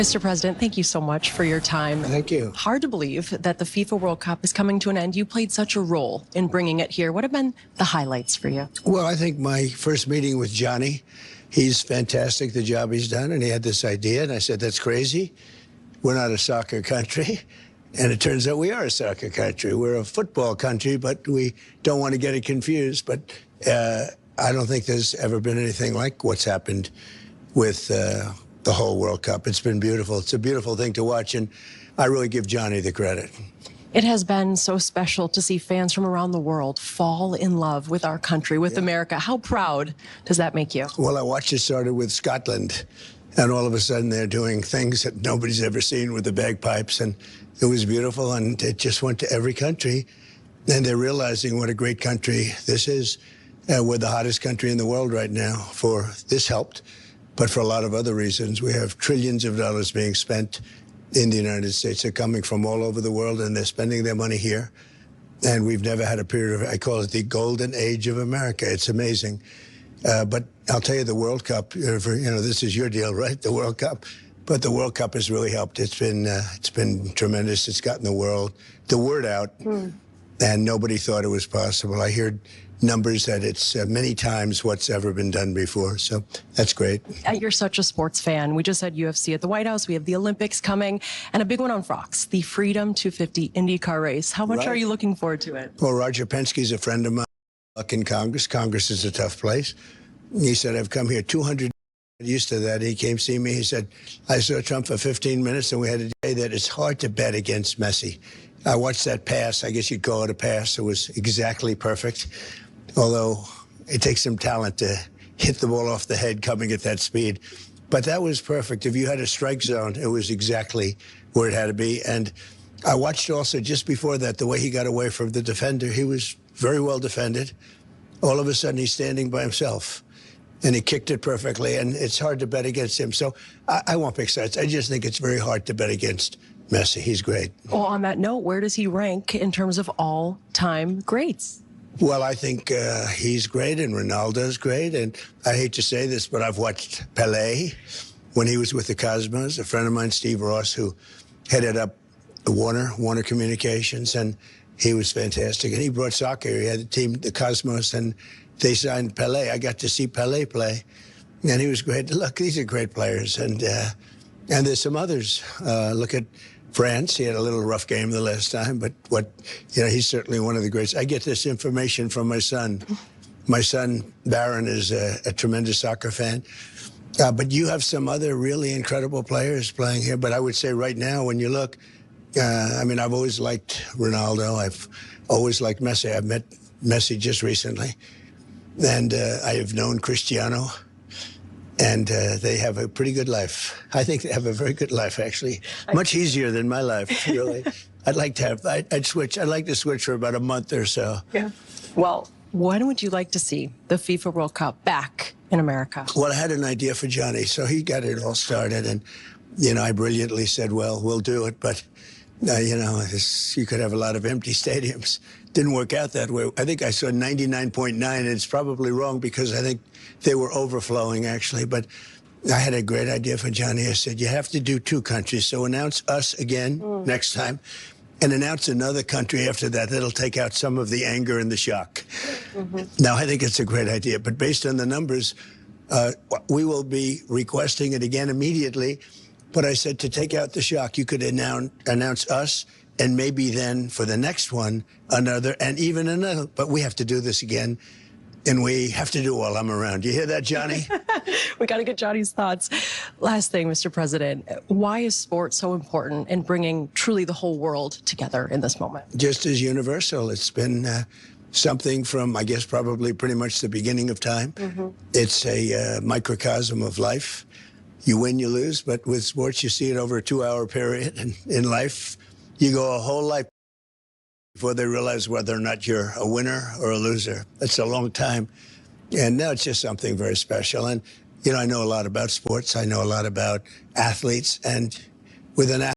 Mr. President, thank you so much for your time. Thank you. Hard to believe that the FIFA World Cup is coming to an end. You played such a role in bringing it here. What have been the highlights for you? Well, I think my first meeting with Gianni, he's fantastic, the job he's done, and he had this idea, and I said, that's crazy. We're not a soccer country. And it turns out we are a soccer country. We're a football country, but we don't want to get it confused. But I don't think there's ever been anything like what's happened with the whole World Cup. It's been beautiful. It's a beautiful thing to watch, and I really give Gianni the credit. It has been so special to see fans from around the world fall in love with our country, with America. How proud does that make you? Well, I watched it started with Scotland, and all of a sudden they're doing things that nobody's ever seen with the bagpipes, and it was beautiful, and it just went to every country, and they're realizing what a great country this is. We're the hottest country in the world right now. This helped, but for a lot of other reasons. We have trillions of dollars being spent in the United States. They're coming from all over the world, and they're spending their money here. And we've never had a period of, I call it the golden age of America. It's amazing. But I'll tell you, the World Cup, this is your deal, right? The World Cup. But the World Cup has really helped. It's been tremendous. It's gotten the word out, and nobody thought it was possible. I heard numbers that it's many times what's ever been done before. So that's great. You're such a sports fan. We just had UFC at the White House. We have the Olympics coming, and a big one on Fox, the Freedom 250 IndyCar race. How much are you looking forward to it? Well, Roger Penske's a friend of mine in Congress. Congress is a tough place. He said, I've come here 200 used to that. He came see me. He said, I saw Trump for 15 minutes, and we had to say that it's hard to bet against Messi. I watched that pass. I guess you'd call it a pass. It was exactly perfect, although it takes some talent to hit the ball off the head coming at that speed. But that was perfect. If you had a strike zone, it was exactly where it had to be. And I watched also just before that, the way he got away from the defender. He was very well defended. All of a sudden, he's standing by himself. And he kicked it perfectly, and it's hard to bet against him. So I won't pick sides. I just think it's very hard to bet against Messi. He's great. Well, on that note, where does he rank in terms of all-time greats? Well, I think he's great, and Ronaldo's great. And I hate to say this, but I've watched Pelé when he was with the Cosmos. A friend of mine, Steve Ross, who headed up Warner Communications, and he was fantastic. And he brought soccer. He had the team, the Cosmos, and they signed Pelé. I got to see Pelé play, and he was great. Look, these are great players, and there's some others. Look at France. He had a little rough game the last time, but he's certainly one of the greats. I get this information from my son. My son, Barron, is a tremendous soccer fan. But you have some other really incredible players playing here. But I would say right now, when you look, I've always liked Ronaldo. I've always liked Messi. I've met Messi just recently. And I have known Cristiano, and they have a pretty good life. I think they have a very good life, actually. Much easier than my life, really. I'd like to switch for about a month or so. Yeah. Well, when would you like to see the FIFA World Cup back in America? Well, I had an idea for Gianni, so he got it all started. And, I brilliantly said, well, we'll do it. But, you could have a lot of empty stadiums. Didn't work out that way. I think I saw 99.9, and it's probably wrong because I think they were overflowing, actually. But I had a great idea for Gianni. I said, you have to do two countries. So announce us again next time, and announce another country after that. That'll take out some of the anger and the shock. Now, I think it's a great idea. But based on the numbers, we will be requesting it again immediately. But I said, to take out the shock, you could announce us, and maybe then for the next one, another, and even another. But we have to do this again, and we have to do it while I'm around. You hear that, Johnny? We got to get Johnny's thoughts. Last thing, Mr. President, why is sport so important in bringing truly the whole world together in this moment? Just as universal. It's been something from, I guess, probably pretty much the beginning of time. It's a microcosm of life. You win, you lose, but with sports, you see it over a 2-hour period. And in life, you go a whole life before they realize whether or not you're a winner or a loser. That's a long time. And now it's just something very special. And, I know a lot about sports. I know a lot about athletes. And with an athlete,